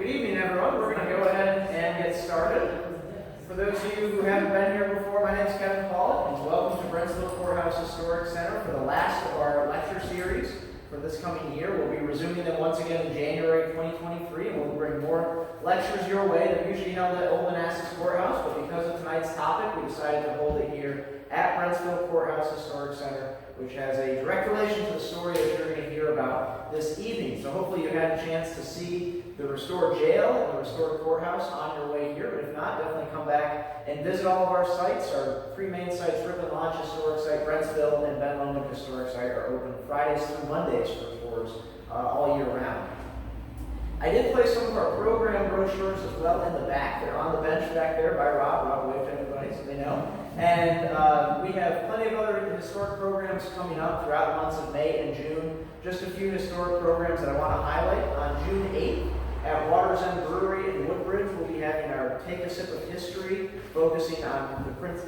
Good evening, everyone. We're going to go ahead and get started. For those of you who haven't been here before, my name is Kevin Paul, and welcome to Brentsville Courthouse Historic Center for the last of our lecture series for this coming year. We'll be resuming them once again in January 2023, and we'll bring more lectures your way. They're usually held at Old Manassas Courthouse, but because of tonight's topic, we decided to hold it here at Brentsville Courthouse Historic Center, which has a direct relation to the story that you're going to hear about this evening. So hopefully you had a chance to see the restored jail and the restored courthouse on your way here. But if not, definitely come back and visit all of our sites. Our three main sites, Ripon Lodge Historic Site, Brentsville, and Ben Lomond Historic Site, are open Fridays through Mondays for tours all year round. I did place some of our program brochures as well in the back. They're on the bench back there by Rob. Rob, wave to everybody so they know. And we have plenty of other historic programs coming up throughout the months of May and June. Just a few historic programs that I want to highlight. On June 8th, at Water's End Brewery in Woodbridge, we'll be having our Take a Sip of History, focusing on the Prince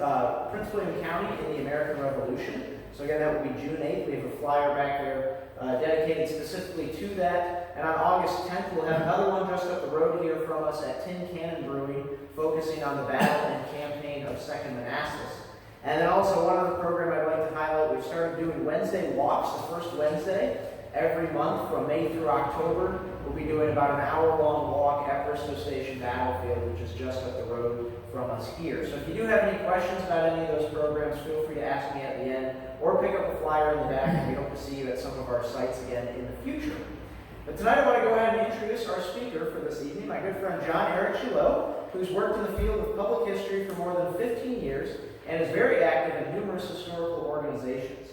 William County in the American Revolution. So again, that will be June 8th. We have a flyer back there dedicated specifically to that. And on August 10th, we'll have another one just up the road here from us at Tin Cannon Brewing, focusing on the battle and campaign of Second Manassas. And then also one other program I'd like to highlight, we've started doing Wednesday walks, the first Wednesday every month from May through October. We'll be doing about an hour-long walk at Bristow Station Battlefield, which is just up the road from us here. So if you do have any questions about any of those programs, feel free to ask me at the end, or pick up a flyer in the back, and we hope to see you at some of our sites again in the future. But tonight I want to go ahead and introduce our speaker for this evening, my good friend Jon-Erik Gilot, who's worked in the field of public history for more than 15 years and is very active in numerous historical organizations.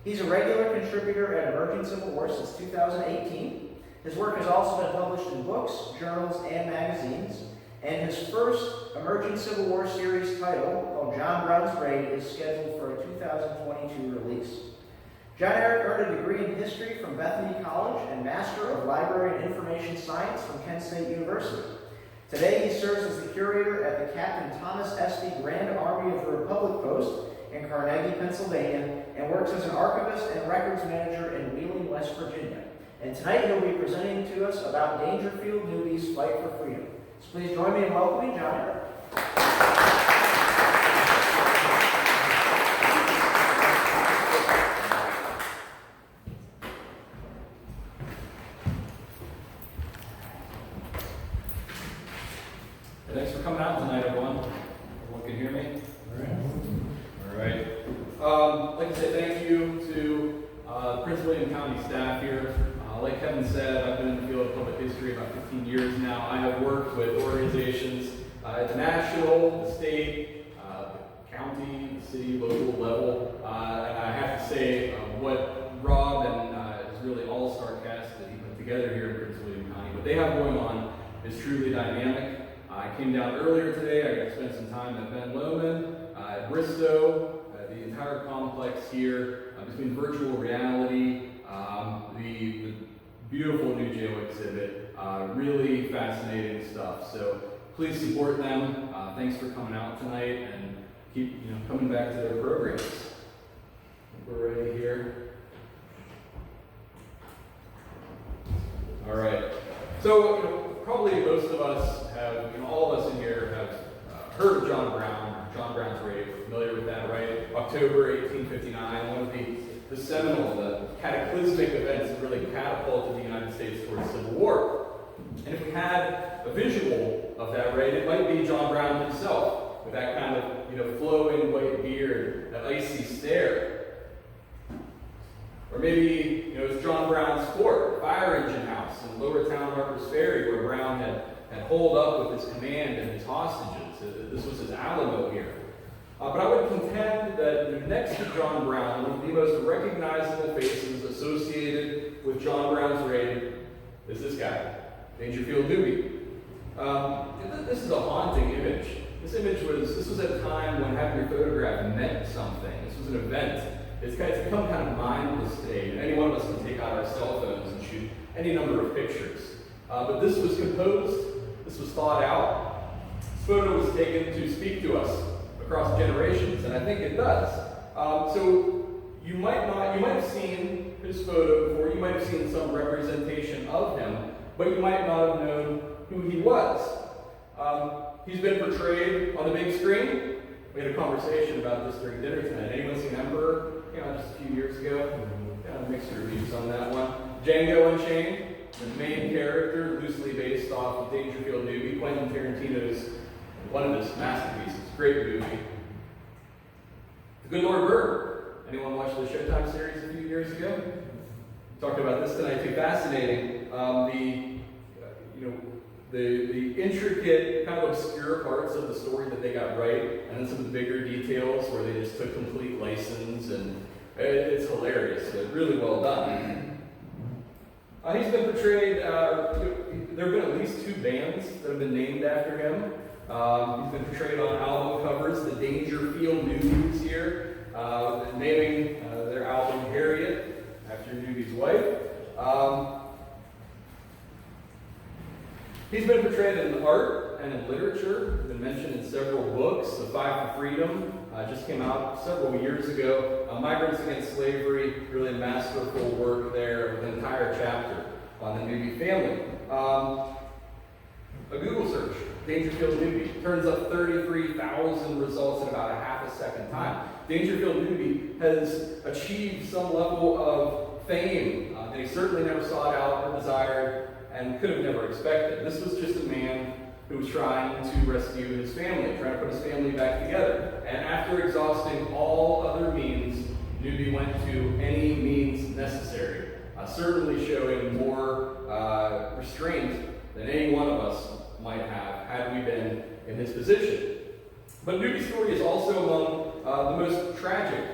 He's a regular contributor at Emerging Civil War since 2018. His work has also been published in books, journals, and magazines, and his first Emerging Civil War series title, called John Brown's Raid, is scheduled for a 2022 release. Jon-Erik earned a degree in history from Bethany College and Master of Library and Information Science from Kent State University. Today he serves as the curator at the Captain Thomas Espy Grand Army of the Republic Post in Carnegie, Pennsylvania, and works as an archivist and records manager in Wheeling, West Virginia. And tonight he'll be presenting to us about Dangerfield Newby's fight for freedom. So please join me in welcoming Jon-Erik. Thanks for coming out tonight, everyone. Everyone can hear me? All right. I'd like to say thank you to Prince William County staff here. Like Kevin said, I've been in the field of public history about 15 years now. I have worked with organizations at the national, the state, the county, the city, local level. And I have to say, what Rob and his really all-star cast that he put together here in Prince William County, what they have going on is truly dynamic. I came down earlier today. I got to spend some time at Ben Lomond, at Bristow, the entire complex here, between virtual reality, the beautiful new jail exhibit, really fascinating stuff. So please support them. Thanks for coming out tonight and keep coming back to their programs. We're ready here. All right. So probably most of us have, all of us in here have heard of John Brown's Raid. We're familiar with that, right? October 1859, one of the seminal, the cataclysmic events that really catapulted the United States towards Civil War. And if we had a visual of that raid, it might be John Brown himself, with that kind of flowing white beard, that icy stare. Or maybe it's John Brown's fort, fire engine house in Lower Town, Harpers Ferry, where Brown had holed up with his command and his hostages. This was his Alamo here. But I would contend that next to John Brown, one of the most recognizable faces associated with John Brown's raid is this guy, Dangerfield Newby. This is a haunting image. This was at a time when having your photograph meant something. This was an event. It's become kind of mindless today. And any one of us can take out our cell phones and shoot any number of pictures. But this was composed, this was thought out. This photo was taken to speak to us across generations, and I think it does. So you might have seen photo before, you might have seen some representation of him, but you might not have known who he he was. He's been portrayed on the big screen. We had a conversation about this during dinner tonight. Anyone seen Emperor? Just a few years ago. Kind of mixed reviews on that one. Django Unchained, the main character, loosely based off of Dangerfield Newby, Quentin Tarantino's one of his masterpieces. Great movie. The Good Lord Bird. Anyone watch the Showtime series a few years ago? Talked about this tonight too. Fascinating. The intricate, kind of obscure parts of the story that they got right, and then some of the bigger details where they just took complete license, and it's hilarious. Really well done. He's been portrayed, there have been at least 2 bands that have been named after him. He's been portrayed on album covers, the Dangerfield Newby here, naming their album Harriet after Newby's wife. He's been portrayed in art and in literature. Been mentioned in several books. The Fight for Freedom just came out several years ago. Migrants Against Slavery, really masterful work there with an entire chapter on the Newby family. A Google search, Dangerfield Newby, turns up 33,000 results in about a half a second time. Dangerfield Newby has achieved some level of fame that he certainly never sought out or desired and could have never expected. This was just a man who was trying to rescue his family, trying to put his family back together. And after exhausting all other means, Newby went to any means necessary, certainly showing more restraint than any one of us might have had we been in his position. But Newby's story is also among the most tragic,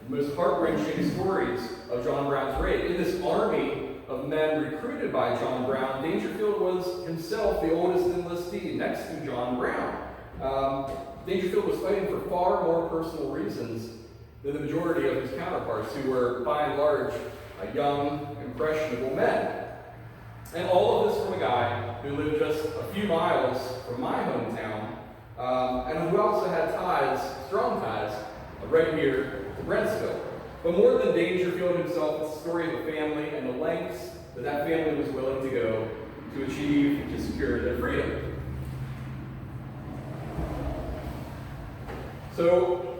the most heart-wrenching stories of John Brown's raid. In this army of men recruited by John Brown, Dangerfield was himself the oldest enlistee next to John Brown. Dangerfield was fighting for far more personal reasons than the majority of his counterparts, who were, by and large, young, impressionable men. And all of this from a guy who lived just a few miles from my hometown, and who also had ties, strong ties, right here to Brentsville. But more than Dangerfield himself, it's the story of a family and the lengths that family was willing to go to achieve, to secure their freedom. So,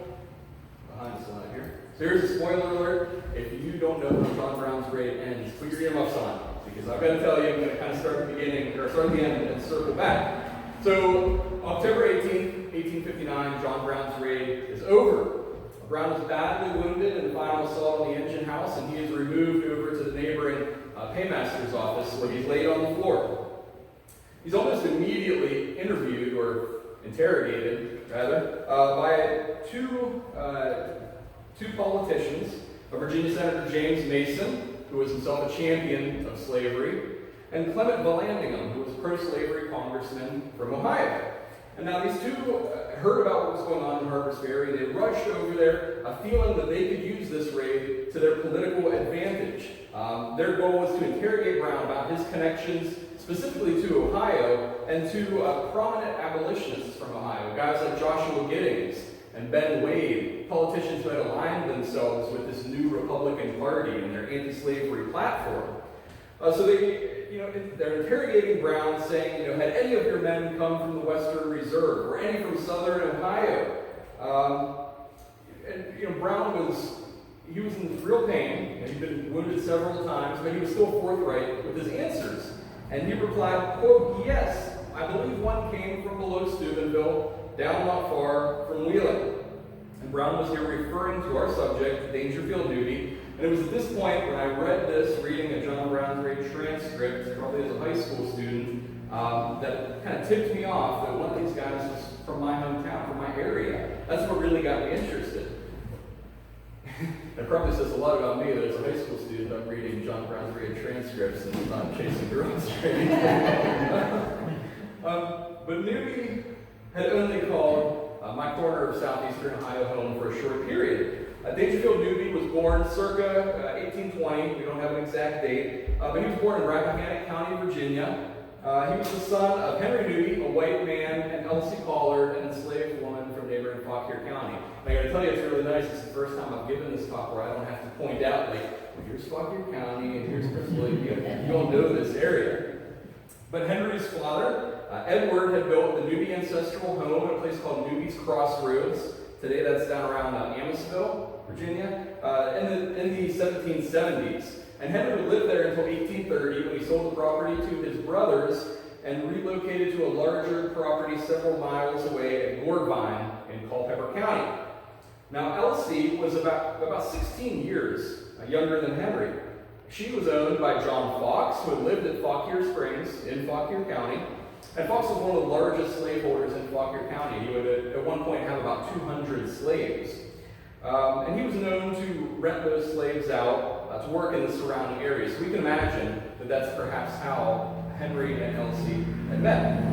behind the slide here. So here's a spoiler alert. If you don't know when John Brown's raid ends, put your earmuffs on, because I've got to tell you, I'm going to kind of start at the beginning, or start at the end and circle back. So, October 18th, 1859, John Brown's raid is over. Brown is badly wounded in the final assault on the engine house, and he is removed over to the neighboring paymaster's office, where he's laid on the floor. He's almost immediately interviewed, or interrogated, rather, by two politicians, Virginia Senator James Mason, who was himself a champion of slavery, and Clement Vallandigham, who was a pro-slavery congressman from Ohio. And now these two heard about what was going on in Harpers Ferry. They rushed over there, feeling that they could use this raid to their political advantage. Their goal was to interrogate Brown about his connections, specifically to Ohio, and to prominent abolitionists from Ohio, guys like Joshua Giddings and Ben Wade, politicians who had aligned themselves with this new Republican Party and their anti-slavery platform. So they're interrogating Brown, saying, had any of your men come from the Western Reserve or any from Southern Ohio? Brown was in real pain. He'd been wounded several times, but he was still forthright with his answers. And he replied, quote, "Yes, I believe one came from below Steubenville, down not far from Wheeling." And Brown was here referring to our subject, Dangerfield Newby. And it was at this point when I read this, reading a John Brown's raid transcript, probably as a high school student, that kind of tipped me off that one of these guys was from my hometown, from my area. That's what really got me interested. It probably says a lot about me that as a high school student, I'm reading John Brown's raid transcripts and not chasing girls. But Newby had only called my corner of southeastern Ohio home for a short period. Dangerfield Newby was born circa 1820. We don't have an exact date, but he was born in Rappahannock County, Virginia. He was the son of Henry Newby, a white man, and Elsie Pollard, an enslaved woman from neighboring Fauquier County. And I got to tell you, it's really nice. It's the first time I've given this talk where I don't have to point out, well, here's Fauquier County, and here's Brentsville. You all know this area. But Henry's father, Edward, had built the Newby ancestral home in a place called Newby's Crossroads. Today that's down around Amosville, Virginia, in the 1770s. And Henry would live there until 1830 when he sold the property to his brothers and relocated to a larger property several miles away at Gorvine in Culpeper County. Now, Elsie was about 16 years younger than Henry. She was owned by John Fox, who had lived at Fauquier Springs in Fauquier County. And Fox was one of the largest slaveholders in Fauquier County. He would at one point have about 200 slaves. And he was known to rent those slaves out to work in the surrounding areas. So we can imagine that that's perhaps how Henry and Elsie had met.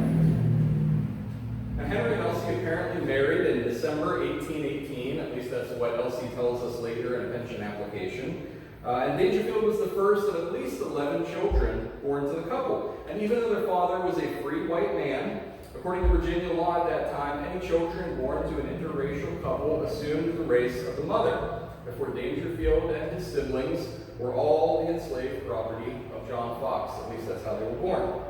Now, Henry and Elsie apparently married in December 1818. At least that's what Elsie tells us later in a pension application. And Dangerfield was the first of at least 11 children born to the couple. And even though their father was a free white man, according to Virginia law at that time, any children born to an interracial couple assumed the race of the mother. Therefore, Dangerfield and his siblings were all the enslaved property of John Fox. At least that's how they were born.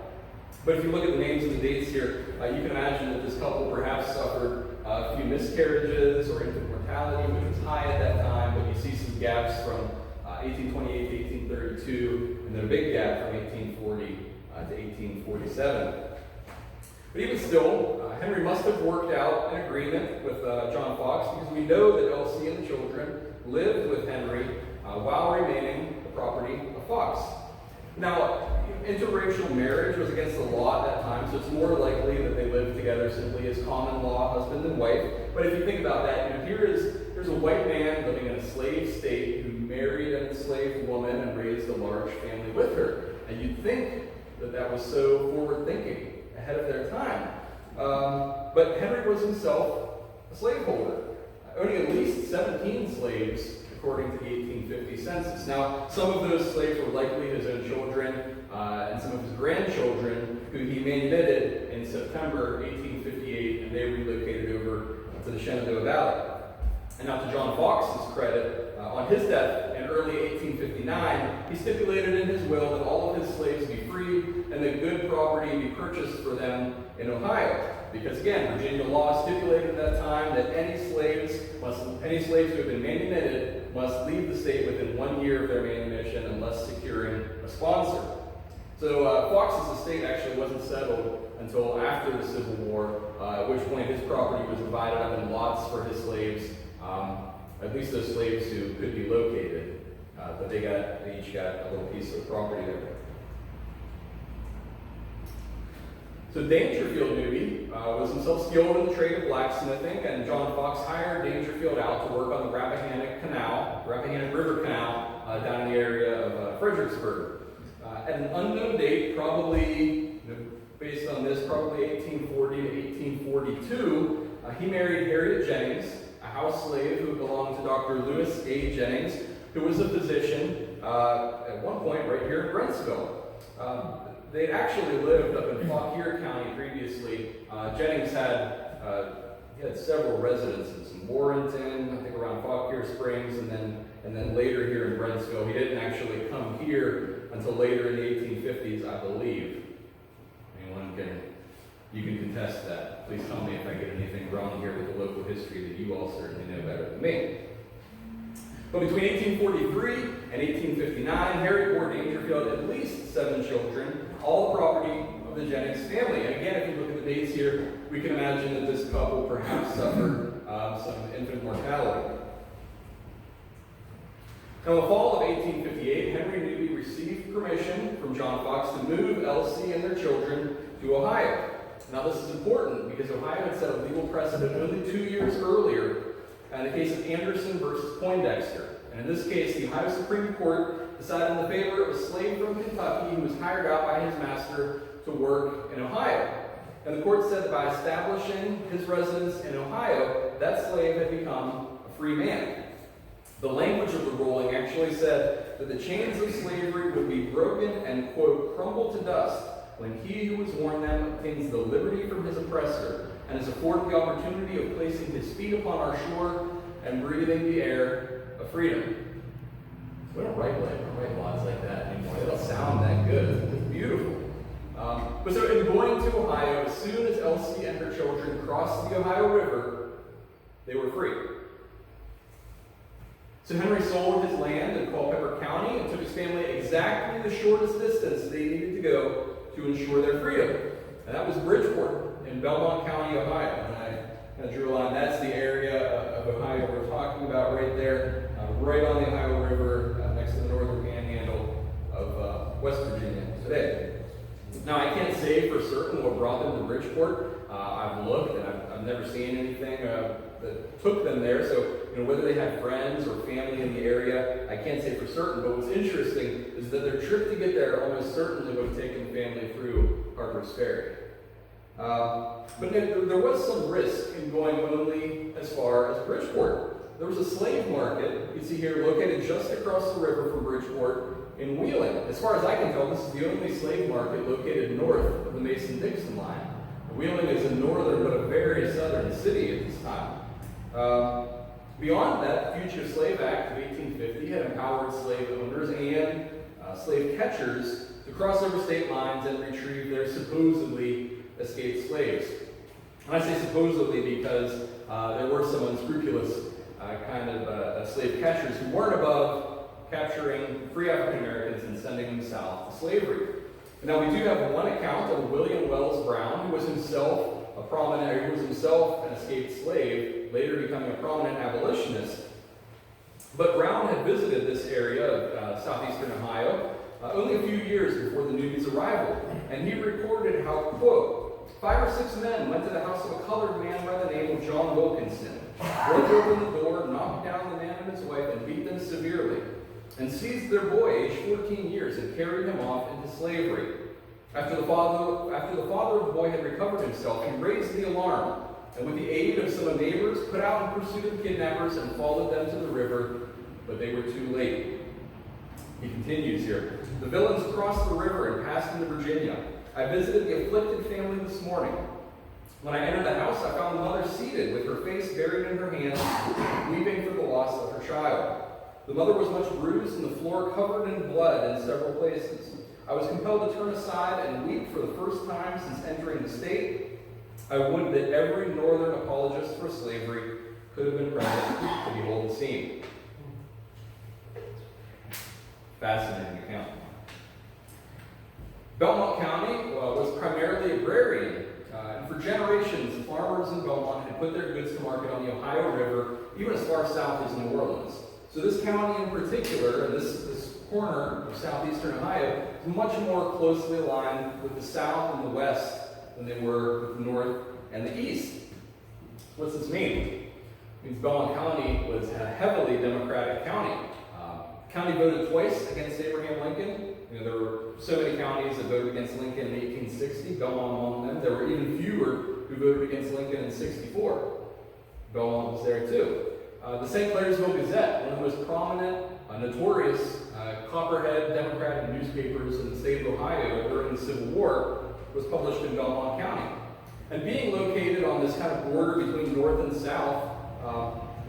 But if you look at the names and the dates here, you can imagine that this couple perhaps suffered a few miscarriages or infant mortality, which was high at that time, but you see some gaps from 1828 to 1832, and then a big gap from 1840 to 1847. But even still, Henry must have worked out an agreement with John Fox, because we know that Elsie and the children lived with Henry while remaining the property of Fox. Now, interracial marriage was against the law at that time, so it's more likely that they lived together simply as common law husband and wife. But if you think about that, here's a white man living in a slave state who married an enslaved woman and raised a large family with her. And you'd think that that was so forward-thinking, ahead of their time. But Henry was himself a slaveholder, owning at least 17 slaves, according to the 1850 census. Now, some of those slaves were likely his own children and some of his grandchildren, who he manumitted in September 1858, and they relocated over to the Shenandoah Valley. And now, to John Fox's credit, on his death in early 1859, he stipulated in his will that all of his slaves be freed and that good property be purchased for them in Ohio. Because again, Virginia law stipulated at that time that any slaves who have been manumitted must leave the state within 1 year of their manumission unless securing a sponsor. So Fox's estate actually wasn't settled until after the Civil War, at which point his property was divided up in lots for his slaves, at least those slaves who could be located, but they each got a little piece of property there. So Dangerfield Newby was himself skilled in the trade of blacksmithing, and John Fox hired Dangerfield out to work on the Rappahannock River Canal down in the area of Fredericksburg. At an unknown date, probably, based on this, probably 1840 to 1842, he married Harriet Jennings, a house slave who belonged to Dr. Lewis A. Jennings, who was a physician at one point right here in Brentsville. They'd actually lived up in Fauquier County previously. Jennings had several residences in Warrenton, I think around Fauquier Springs, and then later here in Brentsville. He didn't actually come here until later in the 1850s, I believe. You can contest that. Please tell me if I get anything wrong here with the local history that you all certainly know better than me. But between 1843 and 1859, Harry bore Dangerfield at least 7 children, all the property of the Jennings family. And again, if you look at the dates here, we can imagine that this couple perhaps suffered some infant mortality. Now, in the fall of 1858, Henry Newby received permission from John Fox to move Elsie and their children to Ohio. Now, this is important because Ohio had set a legal precedent only 2 years earlier in the case of Anderson versus Poindexter. And in this case, the Ohio Supreme Court decided in the favor of a slave from Kentucky who was hired out by his master to work in Ohio. And the court said that by establishing his residence in Ohio, that slave had become a free man. The language of the ruling actually said that the chains of slavery would be broken and, quote, crumble to dust when he who has worn them obtains the liberty from his oppressor and is afforded the opportunity of placing his feet upon our shore and breathing the air of freedom. We don't write laws like that anymore. They don't sound that good. It's beautiful. But so in going to Ohio, as soon as Elsie and her children crossed the Ohio River, they were free. So Henry sold his land in Culpeper County and took his family exactly the shortest distance they needed to go to ensure their freedom. And that was Bridgeport in Belmont County, Ohio. And I kind of drew a line. That's the area of Ohio we're talking about right there, right on the Ohio River, next to the northern panhandle of West Virginia today. Now, I can't say for certain what brought them to Bridgeport. I've looked, and I've never seen anything that took them there. So, whether they had friends or family in the area, I can't say for certain. But what's interesting is that their trip to get there almost certainly would have taken the family through Harpers Ferry. But there was some risk in going only as far as Bridgeport. There was a slave market, you see here, located just across the river from Bridgeport in Wheeling. As far as I can tell, this is the only slave market located north of the Mason-Dixon line. Wheeling is a northern but a very southern city at this time. Beyond that, the Fugitive Slave Act of 1850 had empowered slave owners and slave catchers to cross over state lines and retrieve their supposedly escaped slaves. And I say supposedly because there were some unscrupulous slave catchers who weren't above capturing free African Americans and sending them south to slavery. Now, we do have one account of William Wells Brown, who was himself an escaped slave, later becoming a prominent abolitionist. But Brown had visited this area of southeastern Ohio only a few years before the Newby's arrival, and he recorded how, quote, 5 or 6 men went to the house of a colored man by the name of John Wilkinson, broke open the door, knocked down the man and his wife, and beat them severely, and seized their boy, aged 14 years, and carried him off into slavery. After the father of the boy had recovered himself, he raised the alarm, and with the aid of some neighbors, put out in pursuit of the kidnappers and followed them to the river, but they were too late. He continues here. The villains crossed the river and passed into Virginia. I visited the afflicted family this morning. When I entered the house, I found the mother seated with her face buried in her hands, weeping for the loss of her child. The mother was much bruised and the floor covered in blood in several places. I was compelled to turn aside and weep for the first time since entering the state. I would that every northern apologist for slavery could have been present to behold the scene. Fascinating account. Belmont County was primarily agrarian, and for generations, farmers in Belmont had put their goods to market on the Ohio River, even as far south as New Orleans. So this county in particular, and this corner of southeastern Ohio, is much more closely aligned with the south and the west than they were with the north and the east. What's this mean? It means Belmont County was a heavily Democratic county. County voted twice against Abraham Lincoln. There were so many counties that voted against Lincoln in 1860, Belmont among them. There were even fewer who voted against Lincoln in 64. Belmont was there too. The St. Clairsville Gazette, one of the most prominent, notorious Copperhead Democratic newspapers in the state of Ohio during the Civil War, was published in Belmont County. And being located on this kind of border between north and south,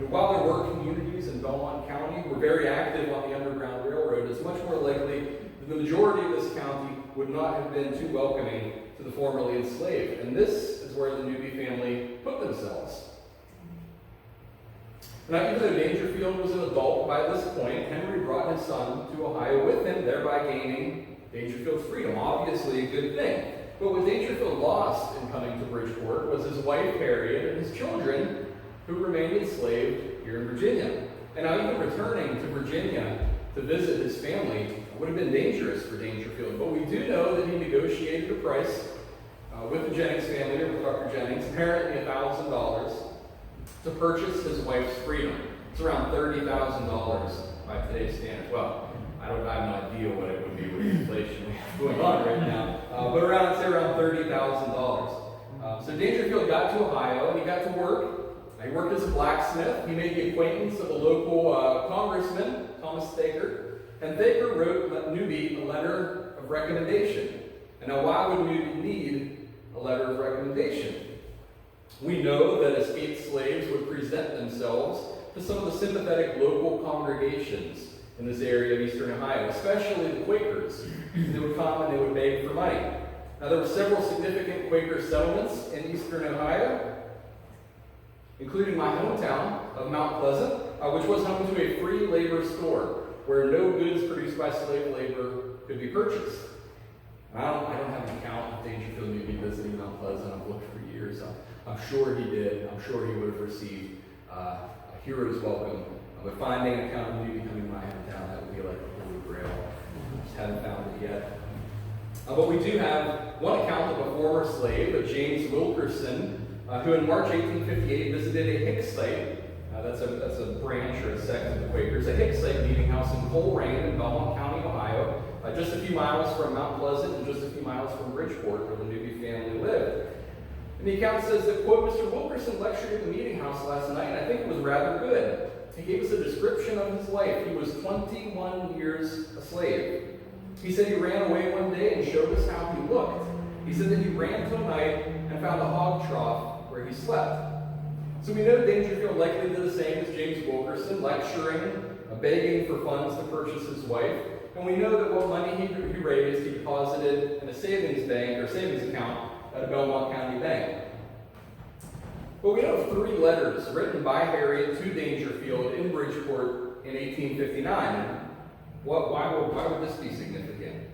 while there were communities in Belmont County who were very active on the Underground Railroad, it's much more likely that the majority of this county would not have been too welcoming to the formerly enslaved. And this is where the Newby family put themselves. Now, even though Dangerfield was an adult by this point, Henry brought his son to Ohio with him, thereby gaining Dangerfield's freedom. Obviously a good thing. But what Dangerfield lost in coming to Bridgeport was his wife, Harriet, and his children, who remained enslaved here in Virginia. And now even returning to Virginia to visit his family would have been dangerous for Dangerfield. But we do know that he negotiated a price with the Jennings family, or with Dr. Jennings, apparently $1,000, to purchase his wife's freedom. It's around $30,000 by today's standards. Well, I have no idea what it would be with the inflation we have going on right now, but around $30,000. So Dangerfield got to Ohio and he got to work. He worked as a blacksmith. He made the acquaintance of a local congressman, Thomas Thaker, and Thaker wrote Newby a letter of recommendation. And now, why would Newby need a letter of recommendation? We know that escaped slaves would present themselves to some of the sympathetic local congregations in this area of eastern Ohio, especially the Quakers. They would come and they would beg for money. Now, there were several significant Quaker settlements in eastern Ohio, including my hometown of Mount Pleasant, which was home to a free labor store where no goods produced by slave labor could be purchased. I don't have an account of Dangerfield Newby visiting Mount Pleasant. I've looked for years. I'm sure he did. I'm sure he would have received a hero's welcome. But finding an account of Newby coming to my hometown, that would be like a holy grail. Just haven't found it yet. But we do have one account of a former slave, a James Wilkerson, who in March 1858 visited a Hicksite. That's a branch or a sect of the Quakers. A Hicksite meeting house in Coleraine in Belmont County, Ohio, just a few miles from Mount Pleasant and just a few miles from Bridgeport, where the Newby family lived. And the account says that, quote, Mr. Wilkerson lectured at the meeting house last night, and I think it was rather good. He gave us a description of his life. He was 21 years a slave. He said he ran away one day and showed us how he looked. He said that he ran till night and found a hog trough where he slept. So we know Dangerfield likely did the same as James Wilkerson, lecturing, begging for funds to purchase his wife. And we know that what money he raised, he deposited in a savings bank or savings account at a Belmont County bank. But we know of 3 letters written by Harriet to Dangerfield in Bridgeport in 1859. Why would this be significant?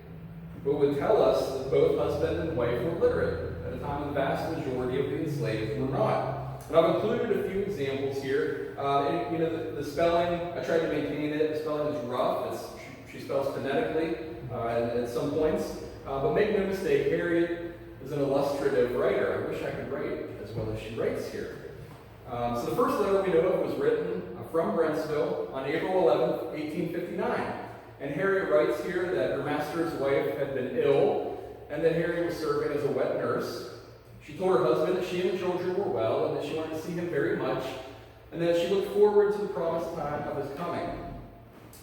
It would tell us that both husband and wife were literate at a time the vast majority of the enslaved were not. And I've included a few examples here. The spelling, I tried to maintain it. The spelling is rough. She spells phonetically at some points. But make no mistake, Harriet is an illustrative writer. I wish I could write as well as she writes here. So the first letter we know of was written from Brentsville on April 11th, 1859. And Harriet writes here that her master's wife had been ill, and that Harriet was serving as a wet nurse. She told her husband that she and the children were well, and that she wanted to see him very much, and that she looked forward to the promised time of his coming.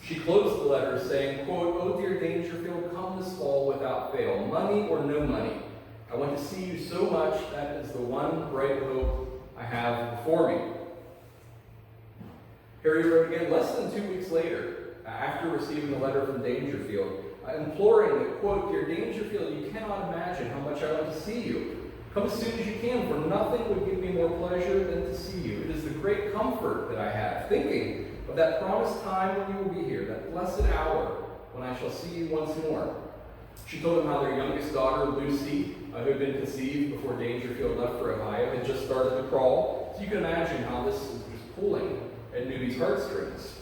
She closed the letter saying, quote, "Oh, dear Dangerfield, come this fall without fail, money or no money. I want to see you so much, that is the one bright hope I have before me." Harriet wrote again less than 2 weeks later, after receiving a letter from Dangerfield, imploring that, quote, "Dear Dangerfield, you cannot imagine how much I want to see you. Come as soon as you can, for nothing would give me more pleasure than to see you. It is the great comfort that I have, thinking of that promised time when you will be here, that blessed hour when I shall see you once more." She told him how their youngest daughter, Lucy, who had been conceived before Dangerfield left for Ohio, had just started to crawl. So you can imagine how this was just pulling at Newby's heartstrings.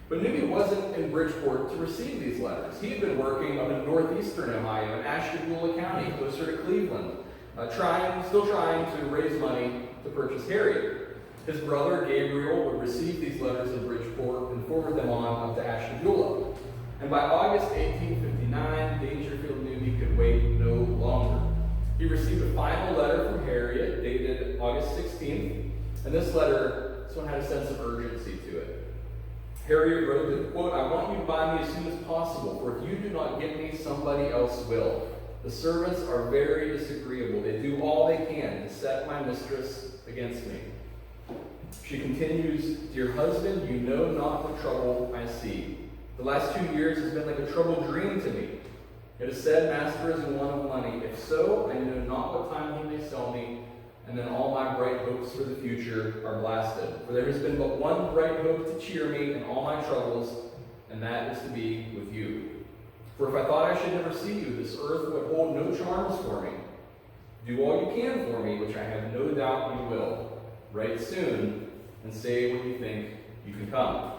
But Newby wasn't in Bridgeport to receive these letters. He had been working up in northeastern Ohio in Ashtabula County, closer to Cleveland, still trying to raise money to purchase Harriet. His brother, Gabriel, would receive these letters in Bridgeport and forward them on up to Ashtabula. And by August 1859, Dangerfield Newby could wait no longer. He received a final letter from Harriet, dated August 16th, and this one had a sense of urgency to it. Harriet wrote that, quote, "I want you to buy me as soon as possible, for if you do not get me, somebody else will. The servants are very disagreeable. They do all they can to set my mistress against me." She continues, "Dear husband, you know not the trouble I see. The last 2 years has been like a troubled dream to me. It is said, master is in want of money. If so, I know not what time he may sell me, and then all my bright hopes for the future are blasted. For there has been but one bright hope to cheer me in all my troubles, and that is to be with you. For if I thought I should never see you, this earth would hold no charms for me. Do all you can for me, which I have no doubt you will. Write soon, and say when you think you can come."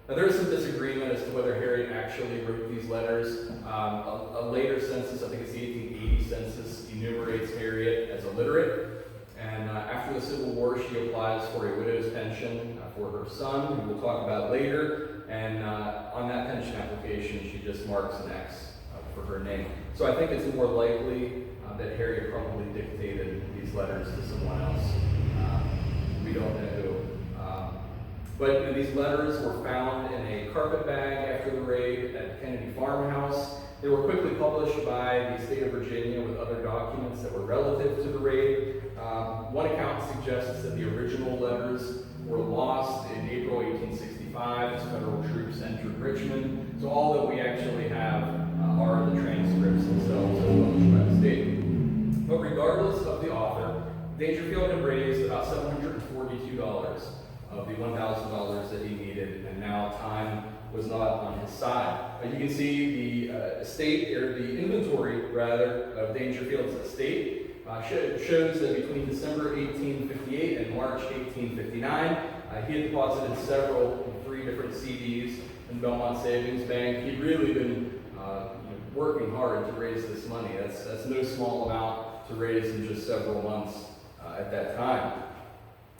Now, there is some disagreement as to whether Harriet actually wrote these letters. A later census, I think it's the 1880 census, enumerates Harriet as illiterate. And after the Civil War, she applies for a widow's pension for her son, who we'll talk about later. And on that pension application, she just marks an X for her name. So I think it's more likely that Harriet probably dictated these letters to someone else. We don't know who. But these letters were found in a carpet bag after the raid at Kennedy Farmhouse. They were quickly published by the state of Virginia with other documents that were relative to the raid. One account suggests that the original letters were lost in April 1865 as federal troops entered Richmond. So all that we actually have are the transcripts themselves as published by the state. But regardless of the author, Dangerfield had raised about $742 of the $1,000 that he needed, and now time was not on his side. You can see the estate, or the inventory rather, of Dangerfield's estate shows that between December 1858 and March 1859, he had deposited three different CDs in Belmont Savings Bank. He'd really been working hard to raise this money. That's no small amount to raise in just several months at that time.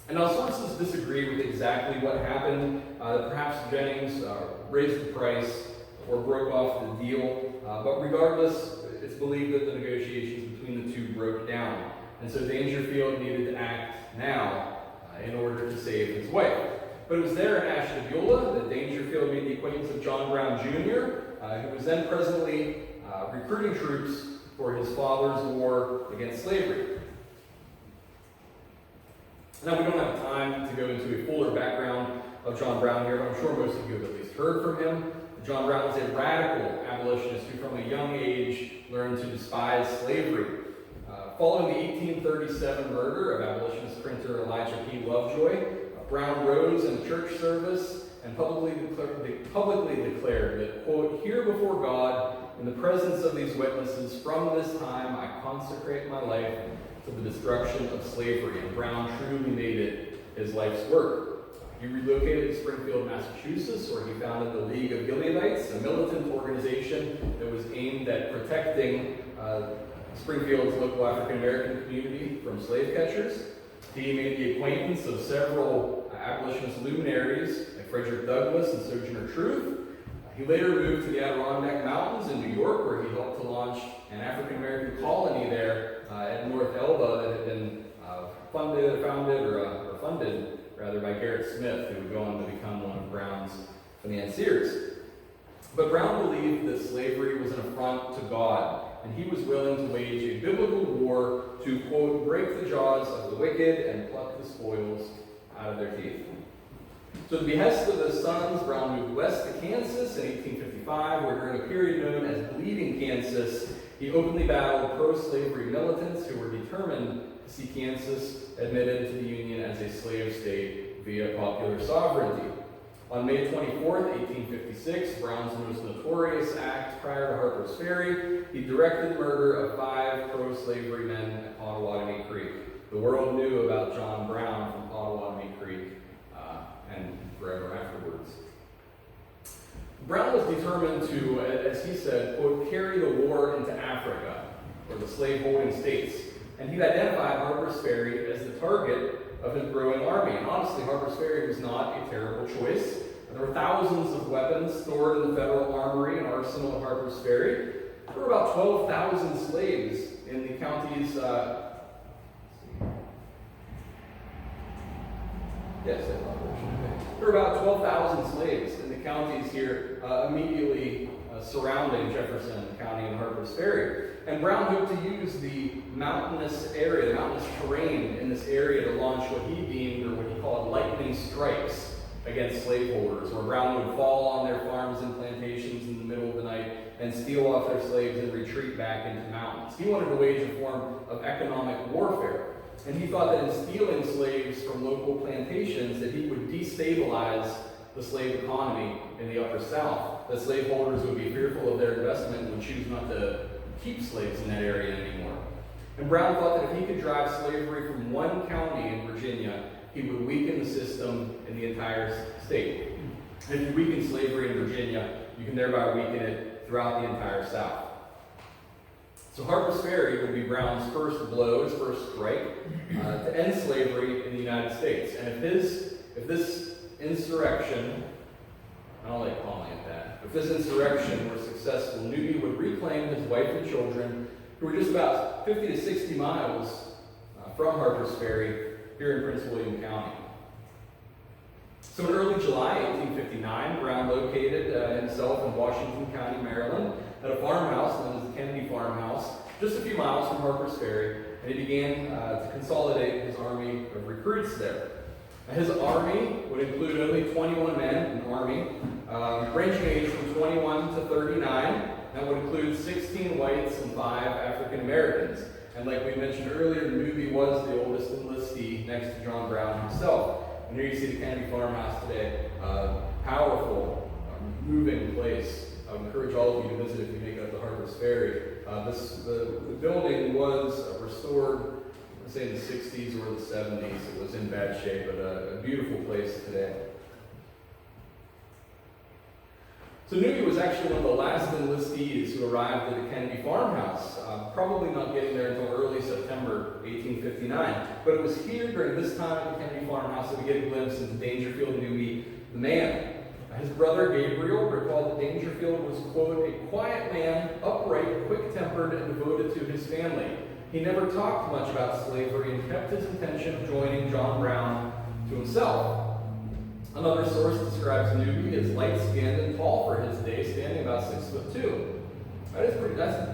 And now sources disagree with exactly what happened. Perhaps Jennings raised the price or broke off the deal, but regardless, it's believed that the negotiations between the two broke down. And so Dangerfield needed to act now in order to save his wife. But it was there in Ashtabula that Dangerfield made the acquaintance of John Brown Jr., who was then presently recruiting troops for his father's war against slavery. Now, we don't have time to go into a fuller background of John Brown here, but I'm sure most of you have at least heard from him. John Brown was a radical abolitionist who from a young age learned to despise slavery. Following the 1837 murder of abolitionist printer Elijah P. Lovejoy, Brown rose in church service and publicly declared that, quote, "Here before God, in the presence of these witnesses, from this time I consecrate my life to the destruction of slavery." And Brown truly made it his life's work. He relocated to Springfield, Massachusetts, where he founded the League of Gileadites, a militant organization that was aimed at protecting Springfield's local African-American community from slave catchers. He made the acquaintance of several abolitionist luminaries like Frederick Douglass and Sojourner Truth. He later moved to the Adirondack Mountains in New York, where he helped to launch an African-American colony there at North Elba that had been funded by Gerrit Smith, who would go on to become one of Brown's financiers. But Brown believed that slavery was an affront to God, and he was willing to wage a biblical war to, quote, "break the jaws of the wicked and pluck the spoils out of their teeth." So at the behest of his sons, Brown moved west to Kansas in 1855, where during a period known as Bleeding Kansas, he openly battled pro-slavery militants who were determined to see Kansas admitted to the Union as a slave state via popular sovereignty. On May 24th, 1856, Brown's most notorious act prior to Harpers Ferry, he directed the murder of 5 pro-slavery men at Pottawatomie Creek. The world knew about John Brown from Pottawatomie Creek and forever afterwards. Brown was determined to, as he said, quote, "carry the war into Africa," or the slave-holding states. And he identified Harpers Ferry as the target of his growing army. And honestly, Harpers Ferry was not a terrible choice. There were thousands of weapons stored in the federal armory and arsenal at Harpers Ferry. There were about 12,000 slaves in the county's, there were about 12,000 slaves in the counties here immediately surrounding Jefferson County and Harpers Ferry. And Brown hoped to use the mountainous area, the mountainous terrain in this area to launch what he deemed, or what he called, lightning strikes against slaveholders, where Brown would fall on their farms and plantations in the middle of the night and steal off their slaves and retreat back into the mountains. He wanted to wage a form of economic warfare. And he thought that in stealing slaves from local plantations, that he would destabilize the slave economy in the Upper South. That slaveholders would be fearful of their investment and would choose not to keep slaves in that area anymore. And Brown thought that if he could drive slavery from one county in Virginia, he would weaken the system in the entire state. And if you weaken slavery in Virginia, you can thereby weaken it throughout the entire South. So Harpers Ferry would be Brown's first blow, his first strike, to end slavery in the United States. And if this insurrection, I don't like calling it that, if this insurrection were successful, Newby would reclaim his wife and children, who were just about 50 to 60 miles from Harpers Ferry here in Prince William County. So in early July 1859, Brown located himself in Washington County, Maryland, at a farmhouse known as the Kennedy Farmhouse, just a few miles from Harpers Ferry, and he began to consolidate his army of recruits there. His army would include only 21 men, an army, ranging age from 21 to 39. That would include 16 whites and 5 African Americans. And like we mentioned earlier, Newby was the oldest enlistee next to John Brown himself. And here you see the Kennedy Farmhouse today. Powerful, moving place. I would encourage all of you to visit if you make it up to Harpers Ferry. The building was restored, let's say in the 60s or the 70s. It was in bad shape, but a beautiful place today. So Newby was actually one of the last enlistees who arrived at the Kennedy Farmhouse, probably not getting there until early September 1859. But it was here during this time at the Kennedy Farmhouse that we get a glimpse into Dangerfield Newby, the man. His brother Gabriel recalled that Dangerfield was, quote, a quiet man, upright, quick-tempered, and devoted to his family. He never talked much about slavery and kept his intention of joining John Brown to himself. Another source describes Newby as light-skinned and tall for his day, standing about 6'2". That's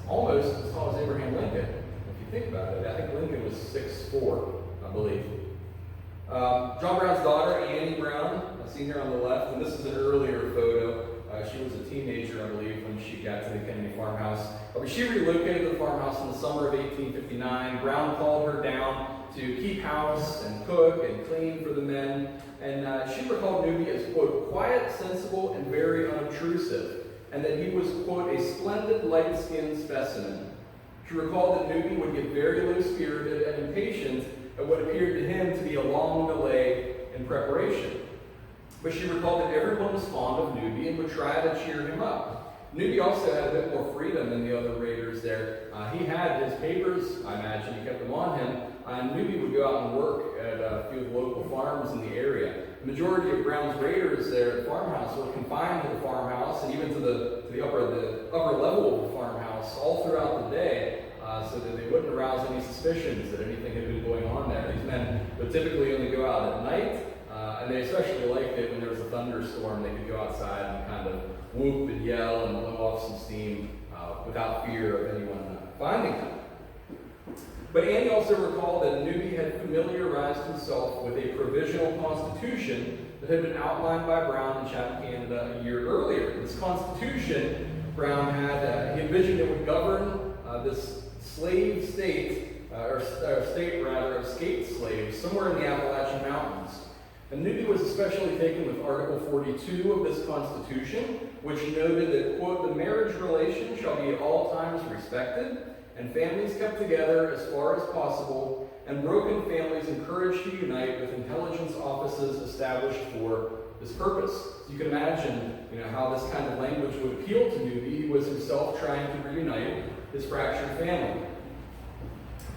almost as tall as Abraham Lincoln, if you think about it. I think Lincoln was 6'4", I believe. John Brown's daughter, Annie Brown, seen here on the left, and this is an earlier photo. She was a teenager, I believe, when she got to the Kennedy Farmhouse. But she relocated to the farmhouse in the summer of 1859. Brown called her down to keep house and cook and clean for the men. And she recalled Newby as, quote, quiet, sensible, and very unobtrusive, and that he was, quote, a splendid light-skinned specimen. She recalled that Newby would get very low-spirited and impatient at what appeared to him to be a long delay in preparation. But she recalled that everyone was fond of Newby and would try to cheer him up. Newby also had a bit more freedom than the other raiders there. He had his papers, I imagine, he kept them on him, and Newby would go out and work at a few of the local farms in the area. The majority of Brown's raiders there at the farmhouse were confined to the farmhouse and even to the upper level of the farmhouse all throughout the day, so that they wouldn't arouse any suspicions that anything had been going on there. These men would typically only go out at night, and they especially liked it when there was a thunderstorm. They could go outside and kind of whoop and yell and blow off some steam without fear of anyone finding them. But Annie also recalled that Newby had familiarized himself with a provisional constitution that had been outlined by Brown in Chatham, Canada a year earlier. This constitution, Brown had, he envisioned it would govern this slave state, or state rather, of escaped slaves somewhere in the Appalachian Mountains. And Newby was especially taken with Article 42 of this Constitution, which noted that, quote, the marriage relation shall be at all times respected, and families kept together as far as possible, and broken families encouraged to unite with intelligence offices established for this purpose. So you can imagine, how this kind of language would appeal to Newby. He was himself trying to reunite his fractured family.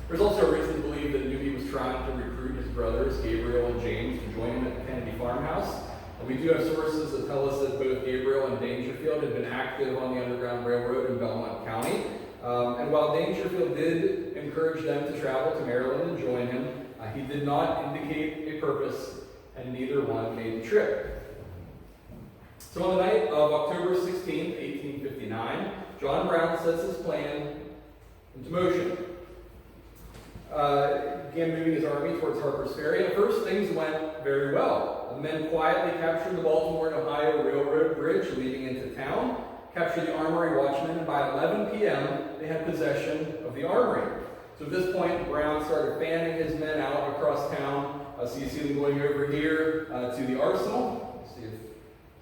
There's also a reason to believe that Newby was trying to recruit his brothers, Gabriel and James, to join him at the Kennedy Farmhouse. We do have sources that tell us that both Gabriel and Dangerfield had been active on the Underground Railroad in Belmont County. And while Dangerfield did encourage them to travel to Maryland and join him, he did not indicate a purpose, and neither one made the trip. So on the night of October 16, 1859, John Brown sets his plan into motion. Began moving his army towards Harpers Ferry, and at first things went very well. The men quietly captured the Baltimore and Ohio Railroad bridge leading into town, captured the armory watchman, and by 11 p.m. they had possession of the armory. So at this point, Brown started fanning his men out across town. So you see them going over here to the arsenal. Let's see if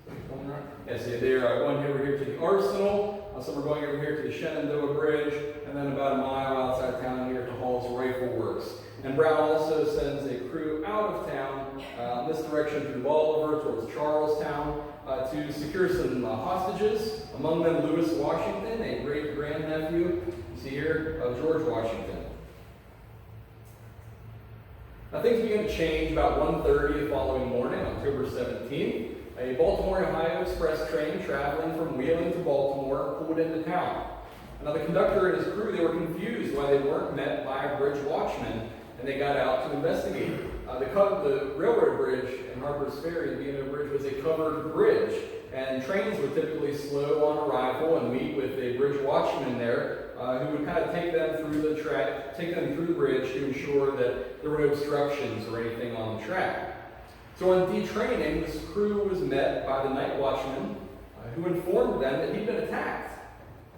right. Yeah, see they're going over here to the arsenal. So we're going over here to the Shenandoah Bridge, and then about a mile outside town here to Hall's Rifle Works. And Brown also sends a crew out of town this direction through Bolivar towards Charlestown to secure some hostages, among them Lewis Washington, a great-grandnephew, you see here, of George Washington. Now things began to change about 1:30 the following morning, October 17th. A Baltimore and Ohio Express train traveling from Wheeling to Baltimore pulled into town. Now the conductor and his crew, they were confused why they weren't met by a bridge watchman, and they got out to investigate. The railroad bridge in Harpers Ferry, the B&O Bridge, was a covered bridge, and trains would typically slow on arrival and meet with a bridge watchman there who would kind of take them through the bridge to ensure that there were no obstructions or anything on the track. So on detraining, this crew was met by the night watchman who informed them that he'd been attacked.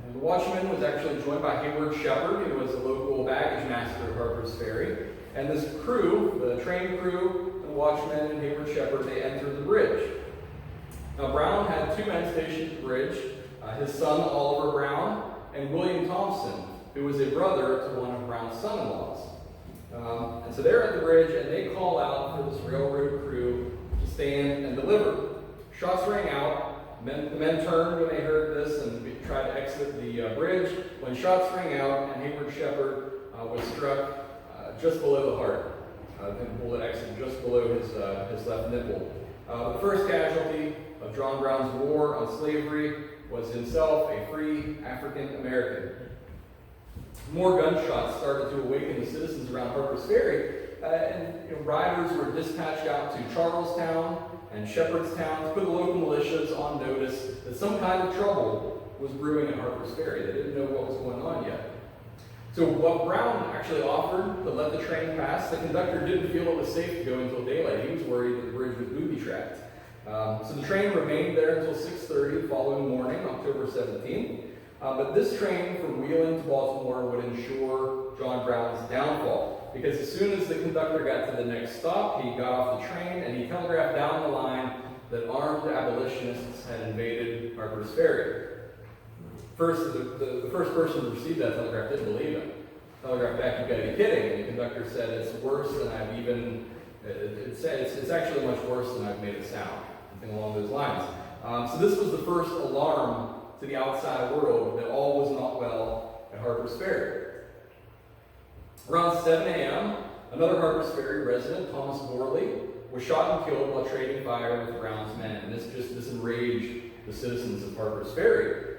And the watchman was actually joined by Hayward Shepherd, who was a local baggage master at Harpers Ferry. And this crew, the train crew, the watchman, and Hayward Shepherd, they entered the bridge. Now Brown had two men stationed at the bridge, his son Oliver Brown and William Thompson, who was a brother to one of Brown's son-in-laws. And so they're at the bridge, and they call out for this railroad crew to stand and deliver. Shots rang out. The men turned when they heard this and tried to exit the bridge. When shots rang out, and Hayward Shepherd was struck just below the heart. The bullet exited just below his left nipple. The first casualty of John Brown's war on slavery was himself a free African American. More gunshots started to awaken the citizens around Harpers Ferry, and riders were dispatched out to Charlestown and Shepherdstown to put the local militias on notice that some kind of trouble was brewing at Harpers Ferry. They didn't know what was going on yet. So what Brown actually offered to let the train pass, the conductor didn't feel it was safe to go until daylight. He was worried that the bridge was booby-trapped. So the train remained there until 6:30 the following morning, October 17th. But this train from Wheeling to Baltimore would ensure John Brown's downfall, because as soon as the conductor got to the next stop, he got off the train and he telegraphed down the line that armed abolitionists had invaded Harpers Ferry. First, the first person who received that telegraph didn't believe him. Telegraphed back, "You've got to be kidding." And the conductor said, "It's worse than I've even, it's actually much worse than I've made it sound." Something along those lines. So this was the first alarm to the outside world that all was not well at Harpers Ferry. Around 7 a.m., another Harpers Ferry resident, Thomas Morley, was shot and killed while trading fire with Brown's men. And this enraged the citizens of Harpers Ferry.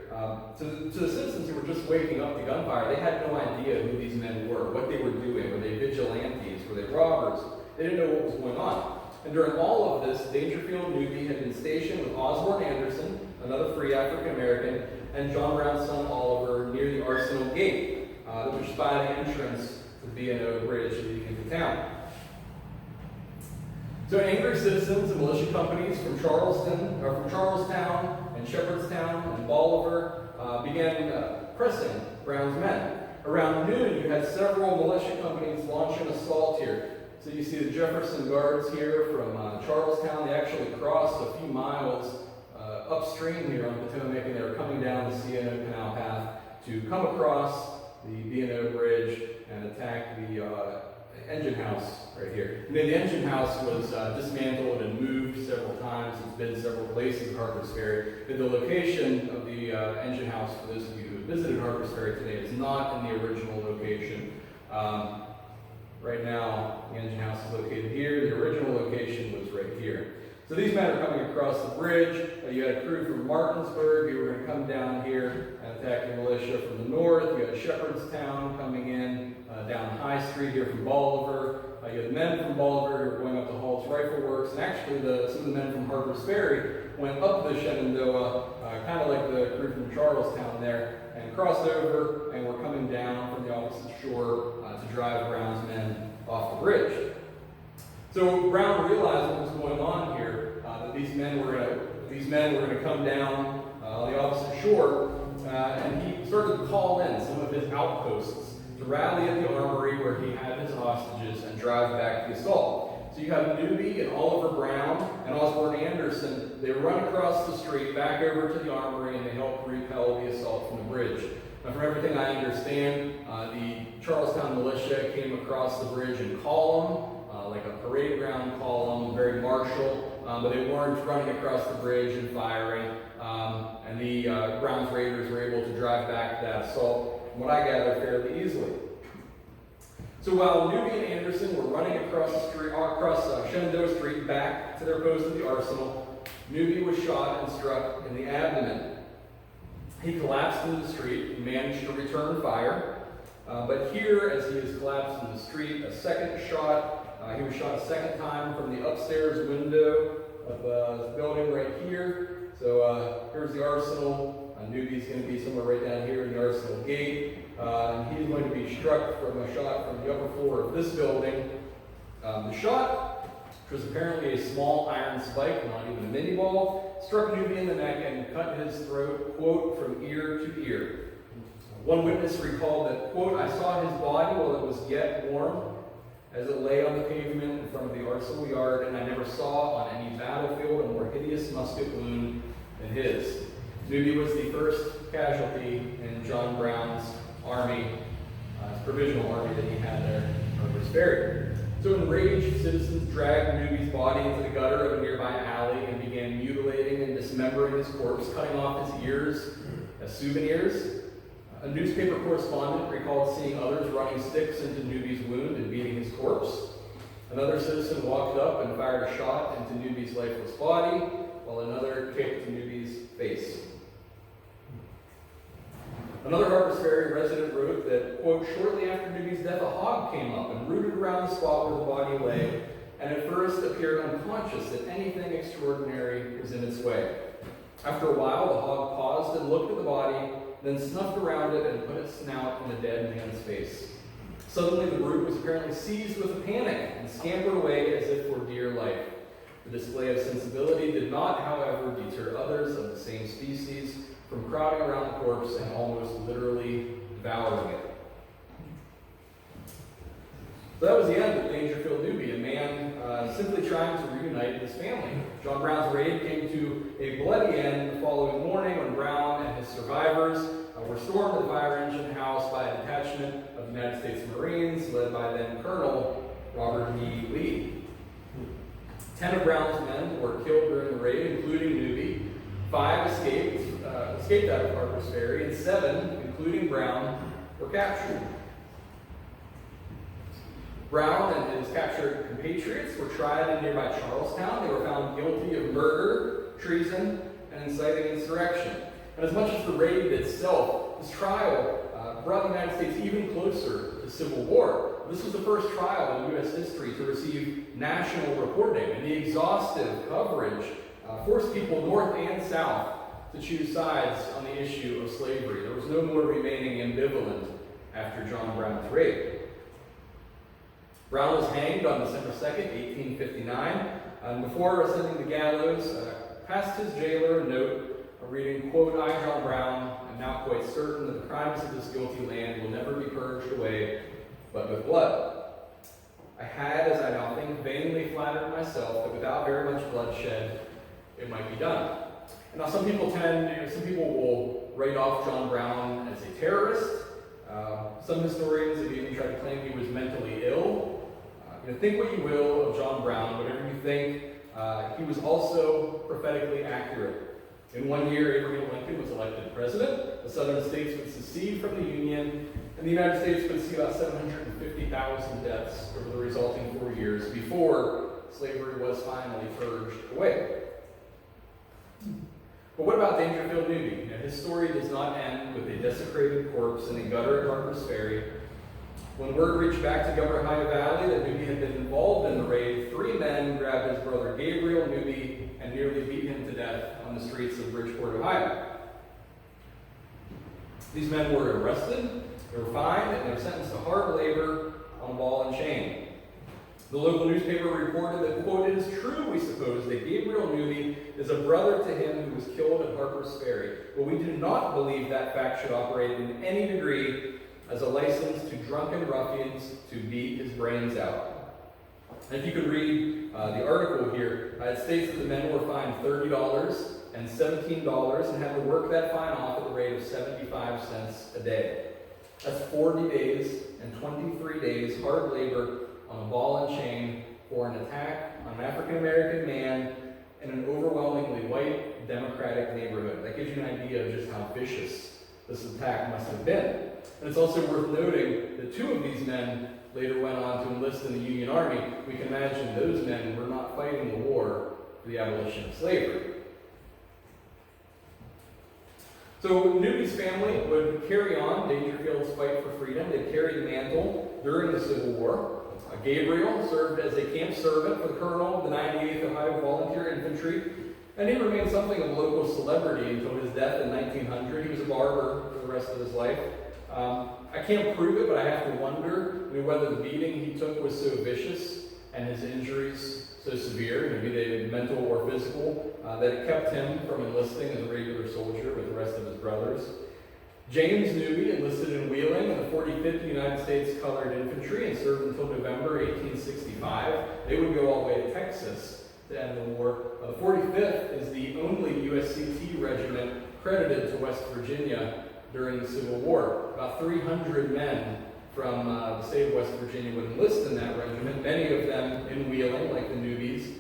To the citizens who were just waking up to gunfire, they had no idea who these men were, what they were doing. Were they vigilantes? Were they robbers? They didn't know what was going on. And during all of this, Dangerfield Newby had been stationed with Osborne Anderson, another free African American, and John Brown's son Oliver near the Arsenal Gate, which is by the entrance to the B&O Bridge leading into town. So angry citizens and militia companies from Charlestown and Shepherdstown and Bolivar began pressing Brown's men. Around noon, you had several militia companies launch an assault here. So you see the Jefferson Guards here from Charlestown. They actually crossed a few miles upstream here on Potomac, and they were coming down the C&O Canal Path to come across the B&O Bridge and attack the engine house right here. And then the engine house was dismantled and moved several times. It's been several places at Harpers Ferry. But the location of the engine house, for those of you who have visited Harpers Ferry today, is not in the original location. Right now, the engine house is located here. The original location was right here. So these men are coming across the bridge. You had a crew from Martinsburg who were going to come down here and attack the militia from the north. You had Shepherdstown coming in down High Street here from Bolivar. You had men from Bolivar who were going up to Halt's Rifle Works. And actually, some of the men from Harpers Ferry went up the Shenandoah, kind of like the crew from Charlestown there, and crossed over and were coming down from the opposite shore to drive Brown's men off the bridge. So Brown realized what was going on here, that these men were going to come down on the opposite shore, and he started to call in some of his outposts to rally at the armory where he had his hostages and drive back the assault. So you have Newby and Oliver Brown and Osborne Anderson. They run across the street back over to the armory, and they help repel the assault from the bridge. Now, from everything I understand, the Charlestown militia came across the bridge in column, like a parade ground column, very martial, but they weren't running across the bridge and firing, and the Brown's Raiders were able to drive back that assault, from what I gather, fairly easily. So while Newby and Anderson were running across the street, across Shenandoah Street back to their post at the Arsenal, Newby was shot and struck in the abdomen. He collapsed in the street and managed to return fire, but here, as he is collapsed in the street, a second shot. He was shot a second time from the upstairs window of the building right here. So here's the Arsenal. Newby's going to be somewhere right down here in the Arsenal Gate. And he's going to be struck from a shot from the upper floor of this building. The shot which was apparently a small iron spike, not even a mini ball, struck Newby in the neck and cut his throat, quote, from ear to ear. One witness recalled that, quote, I saw his body while it was yet warm, as it lay on the pavement in front of the arsenal yard, and I never saw on any battlefield a more hideous musket wound than his. Newby was the first casualty in John Brown's army, his provisional army that he had there at Harpers Ferry. So enraged, citizens dragged Newby's body into the gutter of a nearby alley and began mutilating and dismembering his corpse, cutting off his ears as souvenirs. A newspaper correspondent recalled seeing others running sticks into Newby's wound and beating his corpse. Another citizen walked up and fired a shot into Newby's lifeless body, while another kicked Newby's face. Another Harpers Ferry resident wrote that, quote, shortly after Newby's death, a hog came up and rooted around the spot where the body lay, and at first appeared unconscious that anything extraordinary was in its way. After a while, the hog paused and looked at the body, then snuffed around it and put its snout in the dead man's face. Suddenly, the brute was apparently seized with a panic and scampered away as if for dear life. The display of sensibility did not, however, deter others of the same species from crowding around the corpse and almost literally devouring it. So that was the end of Dangerfield Newby, a man simply trying to reunite his family. John Brown's raid came to a bloody end the following morning when Brown and his survivors were stormed at the fire engine house by a detachment of United States Marines led by then Colonel Robert E. Lee. 10 of Brown's men were killed during the raid, including Newby. 5 escaped out of Harpers Ferry, and 7, including Brown, were captured. Brown and his captured compatriots were tried in nearby Charlestown. They were found guilty of murder, treason, and inciting insurrection. And as much as the raid itself, this trial brought the United States even closer to civil war. This was the first trial in U.S. history to receive national reporting, and the exhaustive coverage forced people north and south to choose sides on the issue of slavery. There was no more remaining ambivalent after John Brown's raid. Brown was hanged on December 2nd, 1859, and before ascending the gallows, passed his jailer a note reading, quote, I, John Brown, am now quite certain that the crimes of this guilty land will never be purged away but with blood. I had, as I now think, vainly flattered myself that without very much bloodshed, it might be done. And now some people will write off John Brown as a terrorist. Some historians have even tried to claim he was mentally ill. Think what you will of John Brown, whatever you think, he was also prophetically accurate. In one year, Abraham Lincoln was elected president. The southern states would secede from the Union, and the United States would see about 750,000 deaths over the resulting 4 years before slavery was finally purged away. But what about Dangerfield Newby? His story does not end with a desecrated corpse in a gutter at Harpers Ferry. When word reached back to Governor Ohio Valley that Newby had been involved in the raid, 3 men grabbed his brother Gabriel Newby and nearly beat him to death on the streets of Bridgeport, Ohio. These men were arrested, they were fined, and they were sentenced to hard labor on ball and chain. The local newspaper reported that, quote, it is true, we suppose, that Gabriel Newby is a brother to him who was killed at Harpers Ferry, but we do not believe that fact should operate in any degree as a license to drunken ruffians to beat his brains out. And if you could read the article here, it states that the men were fined $30 and $17 and had to work that fine off at the rate of 75 cents a day. That's 40 days and 23 days hard labor on a ball and chain for an attack on an African-American man in an overwhelmingly white, democratic neighborhood. That gives you an idea of just how vicious this attack must have been. And it's also worth noting that 2 of these men later went on to enlist in the Union Army. We can imagine those men were not fighting the war for the abolition of slavery. So Newby's family would carry on Dangerfield's fight for freedom. They'd carry the mantle during the Civil War. Gabriel served as a camp servant for the colonel of the 98th Ohio Volunteer Infantry, and he remained something of a local celebrity until his death in 1900. He was a barber for the rest of his life. I can't prove it, but I have to wonder whether the beating he took was so vicious and his injuries so severe, be they mental or physical, that it kept him from enlisting as a regular soldier with the rest of his brothers. James Newby enlisted in Wheeling in the 45th United States Colored Infantry and served until November 1865. They would go all the way to Texas to end the war. The 45th is the only USCT regiment credited to West Virginia during the Civil War. About 300 men from the state of West Virginia would enlist in that regiment, many of them in Wheeling, like the Newbys.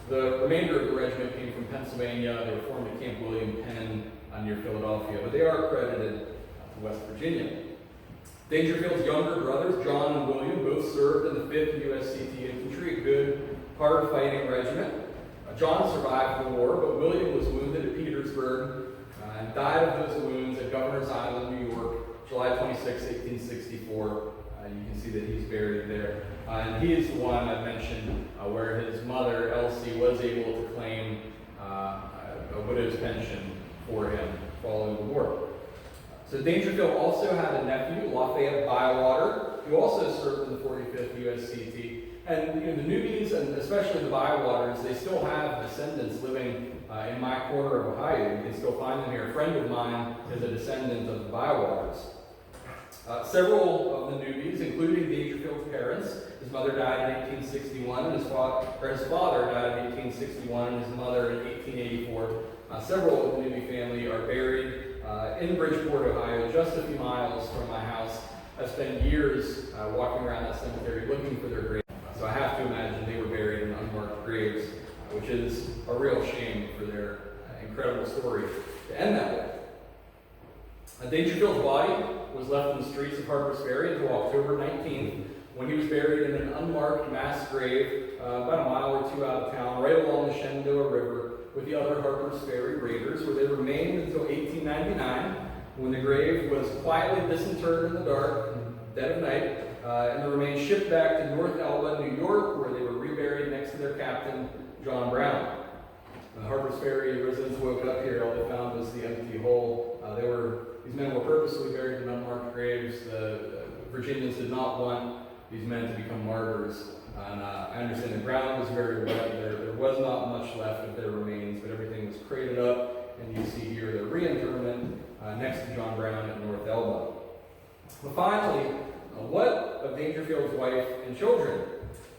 The remainder of the regiment came from Pennsylvania. They were formed at Camp William Penn near Philadelphia, but they are credited to West Virginia. Dangerfield's younger brothers, John and William, both served in the 5th USCT Infantry, a good, hard-fighting regiment. John survived the war, but William was wounded at Petersburg and died of those wounds at Governor's Island, New York, July 26, 1864. You can see that he's buried there. And he is the one I mentioned where his mother, Elsie, was able to claim a widow's pension for him following the war. So Dangerfield also had a nephew, Lafayette Bywater, who also served in the 45th USCT. And the Newbys, and especially the Bywaters, they still have descendants living in my corner of Ohio. You can still find them here. A friend of mine is a descendant of the Bywaters. Several of the Newbys, including Dangerfield's parents, his mother died in 1861, and his father died in 1861, and his mother in 1884. Several of the Newby family are buried in Bridgeport, Ohio, just a few miles from my house. I've spent years walking around that cemetery looking for their graves. So I have to imagine they were buried in unmarked graves, which is a real shame for their incredible story to end that way. Dangerfield's body was left in the streets of Harpers Ferry until October 19th, when he was buried in an unmarked mass grave about a mile or two out of town, right along the Shenandoah River, with the other Harpers Ferry raiders, where they remained until 1899, when the grave was quietly disinterred in the dark, dead of night, and the remains shipped back to North Elba, New York, where they were reburied next to their captain, John Brown. The Harpers Ferry residents woke up here, all they found was the empty hole. These men were purposely buried in unmarked graves. The Virginians did not want these men to become martyrs. And I understand the ground was very wet. There was not much left of their remains, but everything was crated up. And you see here the reinterment next to John Brown at North Elba. But finally, what of Dangerfield's wife and children?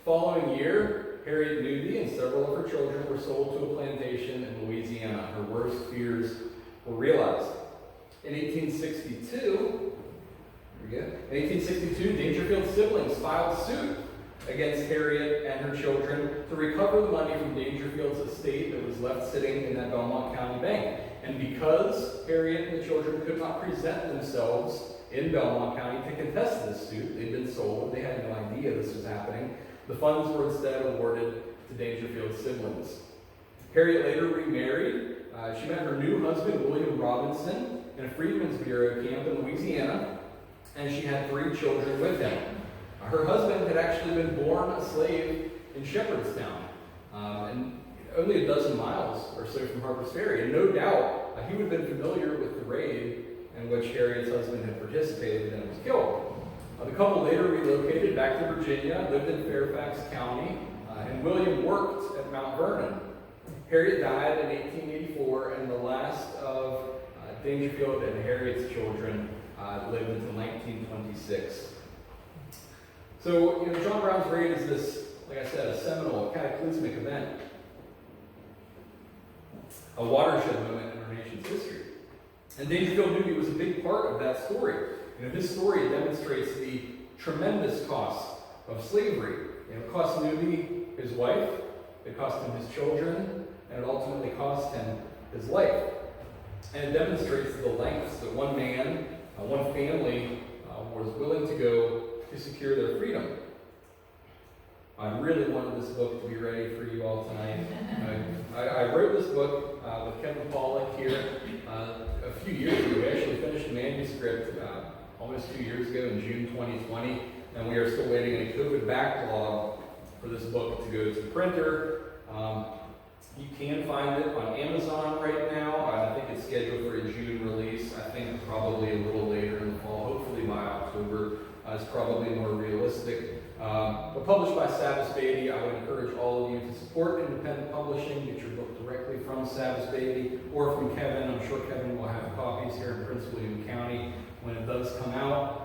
Following year, Harriet Newby and several of her children were sold to a plantation in Louisiana. Her worst fears were realized. In 1862, Dangerfield's siblings filed suit against Harriet and her children to recover the money from Dangerfield's estate that was left sitting in that Belmont County bank. And because Harriet and the children could not present themselves in Belmont County to contest this suit, they'd been sold, they had no idea this was happening, the funds were instead awarded to Dangerfield's siblings. Harriet later remarried. She met her new husband, William Robinson, in a Freedmen's Bureau camp in Louisiana, and she had 3 children with him. Her husband had actually been born a slave in Shepherdstown, and only a dozen miles or so from Harpers Ferry, and no doubt he would have been familiar with the raid in which Harriet's husband had participated and was killed. The couple later relocated back to Virginia, lived in Fairfax County, and William worked at Mount Vernon. Harriet died in 1884, and the last of Dangerfield and Harriet's children lived until 1926. So, John Brown's raid is this, like I said, a seminal, a cataclysmic event, a watershed moment in our nation's history. And Dangerfield Newby was a big part of that story. This story demonstrates the tremendous cost of slavery. It cost Newby his wife, it cost him his children, and it ultimately cost him his life. And it demonstrates the lengths that one man, one family was willing to go to secure their freedom. I really wanted this book to be ready for you all tonight. I wrote this book with Kevin Pollack here a few years ago. We actually finished the manuscript almost 2 years ago in June 2020, and we are still waiting a COVID backlog for this book to go to the printer. You can find it on Amazon right now. I think it's scheduled for a June release. I think probably a little later in the fall, hopefully by October. It's probably more realistic. But published by Savas Beatty. I would encourage all of you to support independent publishing. Get your book directly from Savas Beatty or from Kevin. I'm sure Kevin will have copies here in Prince William County when it does come out.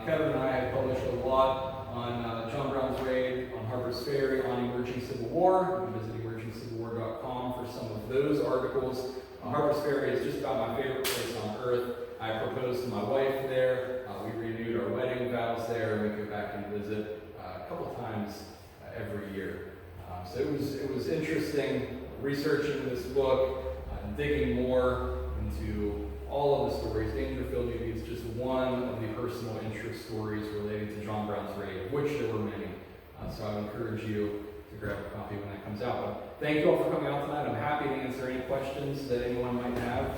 Kevin and I have published a lot on John Brown's Raid, on Harpers Ferry, on Emerging Civil War. You can visit emergingcivilwar.com for some of those articles. Harpers Ferry is just about my favorite place on earth. I proposed to my wife there. We renewed our wedding vows there. We go back and visit a couple times every year. So it was interesting researching this book, digging more into all of the stories. Dangerfield Newby is just one of the personal interest stories related to John Brown's Raid, of which there were many. So I would encourage you to grab a copy when that comes out. But thank you all for coming out tonight. I'm happy to answer any questions that anyone might have.